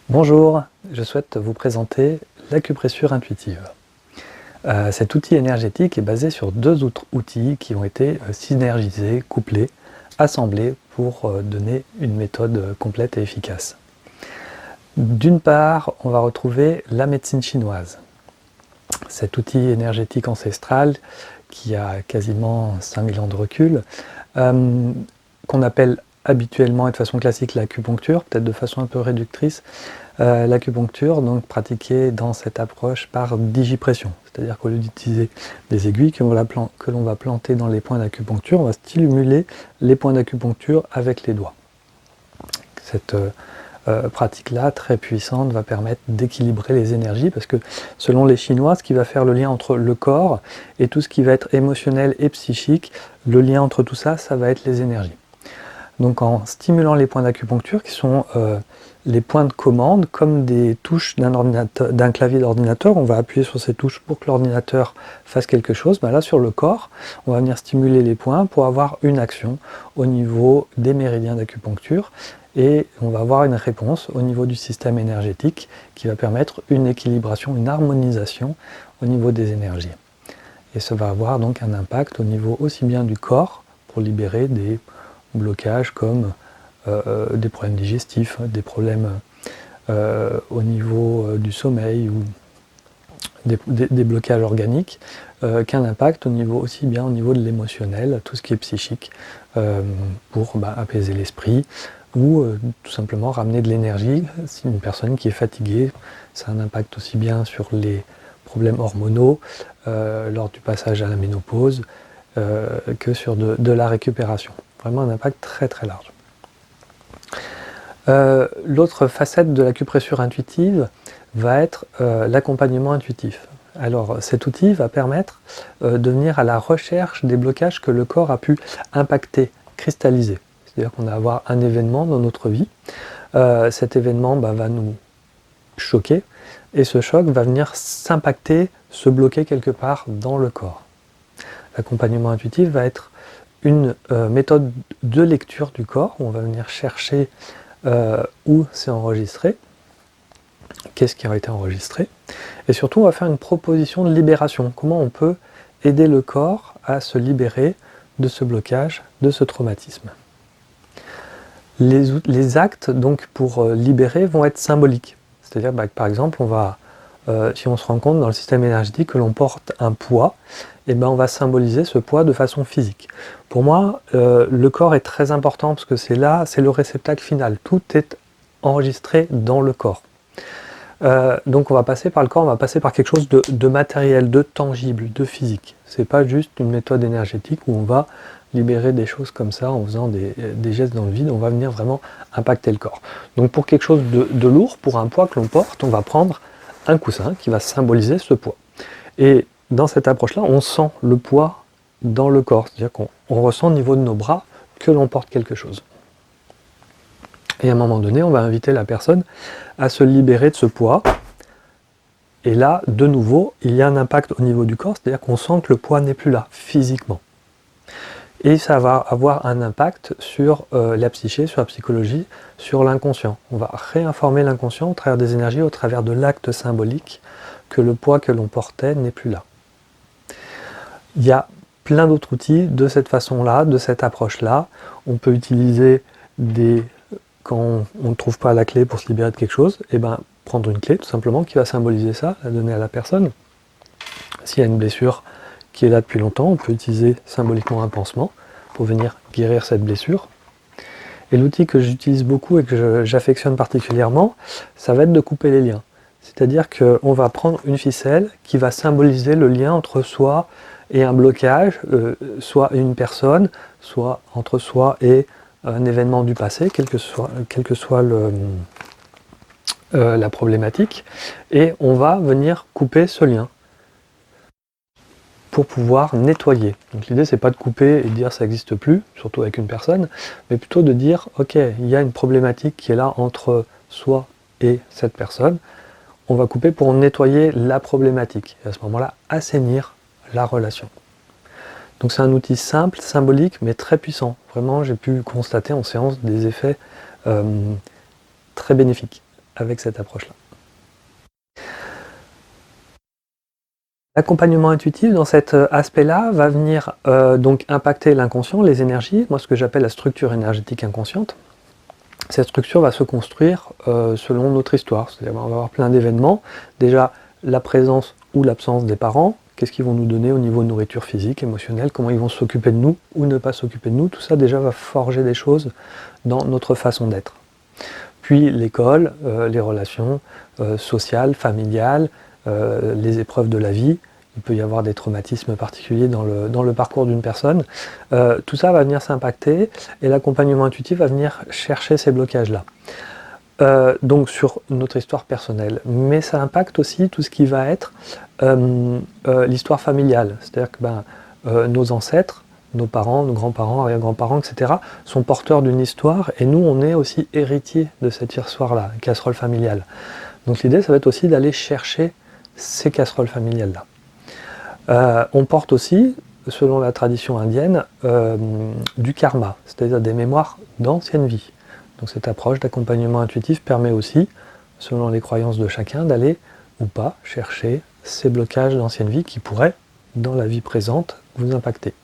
Bonjour, je souhaite vous présenter l'acupressure intuitive. Cet outil énergétique est basé sur deux autres outils qui ont été synergisés, couplés, assemblés pour donner une méthode complète et efficace. D'une part, on va retrouver la médecine chinoise. Cet outil énergétique ancestral qui a quasiment 5000 ans de recul, qu'on appelle habituellement et de façon classique l'acupuncture, peut-être de façon un peu réductrice, l'acupuncture, donc pratiquée dans cette approche par digipression, c'est-à-dire qu'au lieu d'utiliser des aiguilles que l'on va planter dans les points d'acupuncture, on va stimuler les points d'acupuncture avec les doigts. Cette pratique-là, très puissante, va permettre d'équilibrer les énergies, parce que selon les Chinois, ce qui va faire le lien entre le corps et tout ce qui va être émotionnel et psychique, le lien entre tout ça, ça va être les énergies. Donc en stimulant les points d'acupuncture, qui sont les points de commande, comme des touches d'un clavier d'ordinateur, on va appuyer sur ces touches pour que l'ordinateur fasse quelque chose. Ben là, sur le corps, on va venir stimuler les points pour avoir une action au niveau des méridiens d'acupuncture, et on va avoir une réponse au niveau du système énergétique qui va permettre une équilibration, une harmonisation au niveau des énergies. Et ça va avoir donc un impact au niveau aussi bien du corps, pour libérer des blocages comme des problèmes digestifs, des problèmes au niveau du sommeil ou des blocages organiques, qu'un impact aussi bien au niveau de l'émotionnel, tout ce qui est psychique, pour apaiser l'esprit ou tout simplement ramener de l'énergie. Si une personne qui est fatiguée, ça a un impact aussi bien sur les problèmes hormonaux lors du passage à la ménopause que sur de la récupération. Vraiment un impact très très large. L'autre facette de l'acupressure intuitive va être l'accompagnement intuitif. Alors cet outil va permettre de venir à la recherche des blocages que le corps a pu impacter, cristalliser. C'est-à-dire qu'on va avoir un événement dans notre vie, cet événement va nous choquer, et ce choc va venir s'impacter, se bloquer quelque part dans le corps. L'accompagnement intuitif va être une méthode de lecture du corps, où on va venir chercher où c'est enregistré, qu'est-ce qui a été enregistré, et surtout on va faire une proposition de libération. Comment on peut aider le corps à se libérer de ce blocage, de ce traumatisme. Les actes donc pour libérer vont être symboliques. C'est-à-dire que par exemple, si on se rend compte dans le système énergétique que l'on porte un poids, on va symboliser ce poids de façon physique. Pour moi, le corps est très important parce que c'est le réceptacle final. Tout est enregistré dans le corps. Donc on va passer par le corps, on va passer par quelque chose de matériel, de tangible, de physique. C'est pas juste une méthode énergétique où on va libérer des choses comme ça en faisant des gestes dans le vide, on va venir vraiment impacter le corps. Donc pour quelque chose de lourd, pour un poids que l'on porte, on va prendre un coussin qui va symboliser ce poids. Et dans cette approche-là, on sent le poids dans le corps, c'est-à-dire qu'on ressent au niveau de nos bras que l'on porte quelque chose. Et à un moment donné, on va inviter la personne à se libérer de ce poids. Et là, de nouveau, il y a un impact au niveau du corps, c'est-à-dire qu'on sent que le poids n'est plus là, physiquement. Et ça va avoir un impact sur la psyché, sur la psychologie, sur l'inconscient. On va réinformer l'inconscient au travers des énergies, au travers de l'acte symbolique, que le poids que l'on portait n'est plus là. Il y a plein d'autres outils de cette façon-là, de cette approche-là. On peut utiliser quand on ne trouve pas la clé pour se libérer de quelque chose, prendre une clé tout simplement qui va symboliser ça, la donner à la personne. S'il y a une blessure qui est là depuis longtemps, on peut utiliser symboliquement un pansement pour venir guérir cette blessure. Et l'outil que j'utilise beaucoup et que j'affectionne particulièrement, ça va être de couper les liens. C'est-à-dire qu'on va prendre une ficelle qui va symboliser le lien entre soi et un blocage, soit une personne, soit entre soi et un événement du passé, quelle que soit la problématique, et on va venir couper ce lien pour pouvoir nettoyer. Donc l'idée c'est pas de couper et de dire ça n'existe plus, surtout avec une personne, mais plutôt de dire ok, il y a une problématique qui est là entre soi et cette personne, on va couper pour nettoyer la problématique, et à ce moment-là assainir la relation. Donc c'est un outil simple, symbolique, mais très puissant. Vraiment, j'ai pu constater en séance des effets très bénéfiques. avec cette approche-là. L'accompagnement intuitif, dans cet aspect-là, va venir donc impacter l'inconscient, les énergies, moi ce que j'appelle la structure énergétique inconsciente. Cette structure va se construire selon notre histoire, c'est-à-dire on va avoir plein d'événements. Déjà, la présence ou l'absence des parents, qu'est-ce qu'ils vont nous donner au niveau de nourriture physique, émotionnelle, comment ils vont s'occuper de nous ou ne pas s'occuper de nous, tout ça déjà va forger des choses dans notre façon d'être. Puis l'école, les relations sociales, familiales, les épreuves de la vie, il peut y avoir des traumatismes particuliers dans le parcours d'une personne. Tout ça va venir s'impacter et l'accompagnement intuitif va venir chercher ces blocages-là. Donc sur notre histoire personnelle. Mais ça impacte aussi tout ce qui va être l'histoire familiale. C'est-à-dire que nos ancêtres, nos parents, nos grands-parents, arrière-grands-parents, etc. sont porteurs d'une histoire et nous, on est aussi héritiers de cette histoire-là, une casserole familiale. Donc l'idée, ça va être aussi d'aller chercher ces casseroles familiales-là. On porte aussi, selon la tradition indienne, du karma, c'est-à-dire des mémoires d'ancienne vie. Donc cette approche d'accompagnement intuitif permet aussi, selon les croyances de chacun, d'aller ou pas chercher ces blocages d'ancienne vie qui pourraient, dans la vie présente, vous impacter.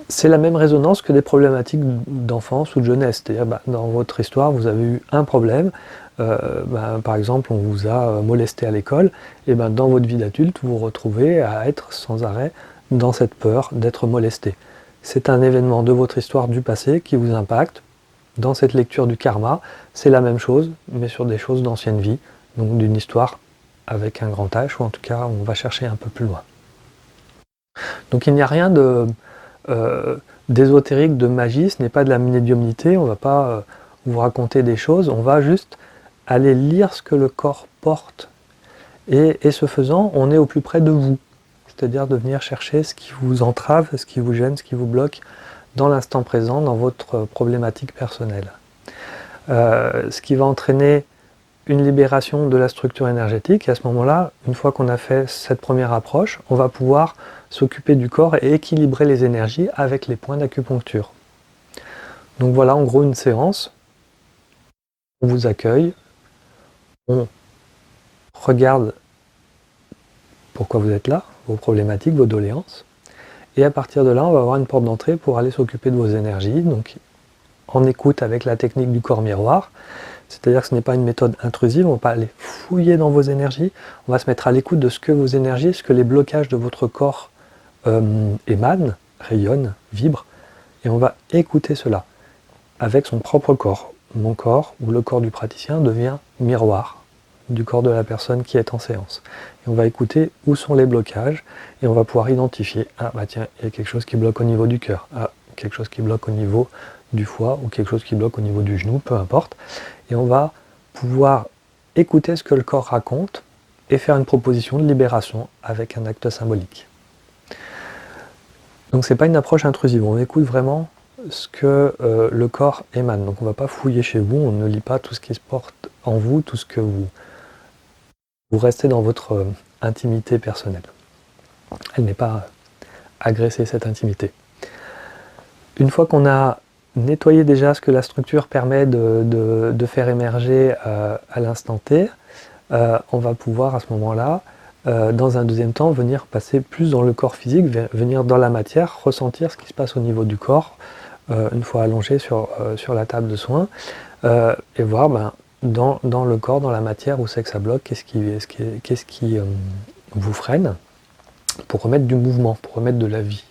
C'est la même résonance que des problématiques d'enfance ou de jeunesse. C'est-à-dire, dans votre histoire, vous avez eu un problème. Par exemple, on vous a molesté à l'école. Et dans votre vie d'adulte, vous vous retrouvez à être sans arrêt dans cette peur d'être molesté. C'est un événement de votre histoire du passé qui vous impacte. Dans cette lecture du karma, c'est la même chose, mais sur des choses d'ancienne vie, donc d'une histoire avec un grand H, ou en tout cas, on va chercher un peu plus loin. Donc il n'y a rien d'ésotérique, de magie, ce n'est pas de la médiumnité, on ne va pas vous raconter des choses, on va juste aller lire ce que le corps porte. Et ce faisant, on est au plus près de vous. C'est-à-dire de venir chercher ce qui vous entrave, ce qui vous gêne, ce qui vous bloque dans l'instant présent, dans votre problématique personnelle. Ce qui va entraîner une libération de la structure énergétique, et à ce moment-là, une fois qu'on a fait cette première approche, on va pouvoir s'occuper du corps et équilibrer les énergies avec les points d'acupuncture. Donc voilà en gros une séance, on vous accueille, on regarde pourquoi vous êtes là, vos problématiques, vos doléances, et à partir de là, on va avoir une porte d'entrée pour aller s'occuper de vos énergies, donc en écoute avec la technique du corps miroir. C'est-à-dire que ce n'est pas une méthode intrusive, on ne va pas aller fouiller dans vos énergies, on va se mettre à l'écoute de ce que vos énergies, ce que les blocages de votre corps émanent, rayonnent, vibrent, et on va écouter cela avec son propre corps. Mon corps, ou le corps du praticien, devient miroir du corps de la personne qui est en séance. Et on va écouter où sont les blocages, et on va pouvoir identifier, tiens, il y a quelque chose qui bloque au niveau du cœur, quelque chose qui bloque au niveau du foie, ou quelque chose qui bloque au niveau du genou, peu importe. Et on va pouvoir écouter ce que le corps raconte et faire une proposition de libération avec un acte symbolique. Donc c'est pas une approche intrusive, on écoute vraiment ce que le corps émane. Donc on ne va pas fouiller chez vous, on ne lit pas tout ce qui se porte en vous, tout ce que vous restez dans votre intimité personnelle. Elle n'est pas agressée, cette intimité. Une fois qu'on a nettoyer déjà ce que la structure permet de faire émerger à l'instant T, on va pouvoir à ce moment-là, dans un deuxième temps, venir passer plus dans le corps physique, venir dans la matière, ressentir ce qui se passe au niveau du corps, une fois allongé sur la table de soins, et voir dans le corps, dans la matière, où c'est que ça bloque, qu'est-ce qui vous freine, pour remettre du mouvement, pour remettre de la vie.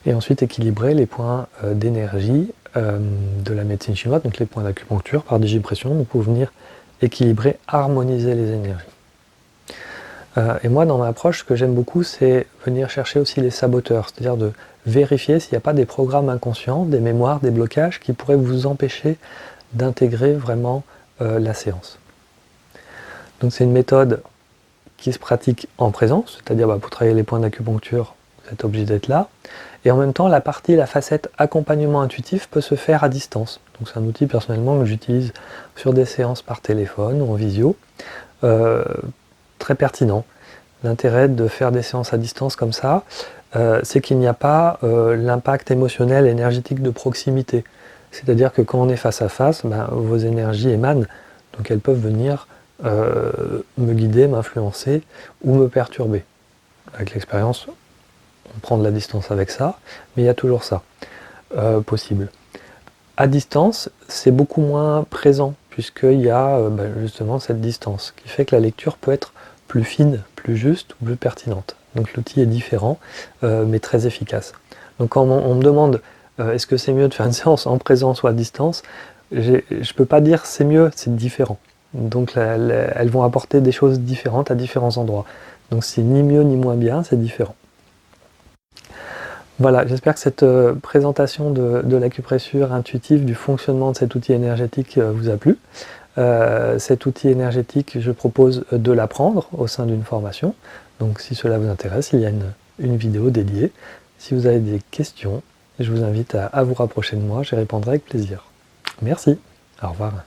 Et ensuite équilibrer les points d'énergie de la médecine chinoise, donc les points d'acupuncture par digipression, pour venir équilibrer, harmoniser les énergies. Et moi, dans ma approche, ce que j'aime beaucoup, c'est venir chercher aussi les saboteurs, c'est-à-dire de vérifier s'il n'y a pas des programmes inconscients, des mémoires, des blocages qui pourraient vous empêcher d'intégrer vraiment la séance. Donc c'est une méthode qui se pratique en présence, c'est-à-dire pour travailler les points d'acupuncture, vous êtes obligé d'être là. Et en même temps, la facette accompagnement intuitif peut se faire à distance. Donc c'est un outil personnellement que j'utilise sur des séances par téléphone ou en visio. Très pertinent. L'intérêt de faire des séances à distance comme ça, c'est qu'il n'y a pas l'impact émotionnel, énergétique de proximité. C'est-à-dire que quand on est face à face, vos énergies émanent. Donc elles peuvent venir me guider, m'influencer ou me perturber. Avec l'expérience, on prend de la distance avec ça, mais il y a toujours ça possible. À distance, c'est beaucoup moins présent, puisqu'il y a justement cette distance, qui fait que la lecture peut être plus fine, plus juste ou plus pertinente. Donc l'outil est différent, mais très efficace. Donc quand on me demande est-ce que c'est mieux de faire une séance en présence ou à distance, je ne peux pas dire c'est mieux, c'est différent. Donc elles vont apporter des choses différentes à différents endroits. Donc c'est ni mieux ni moins bien, c'est différent. Voilà, j'espère que cette présentation de l'acupressure intuitive, du fonctionnement de cet outil énergétique vous a plu. Cet outil énergétique, je propose de l'apprendre au sein d'une formation. Donc si cela vous intéresse, il y a une vidéo dédiée. Si vous avez des questions, je vous invite à vous rapprocher de moi, j'y répondrai avec plaisir. Merci, au revoir.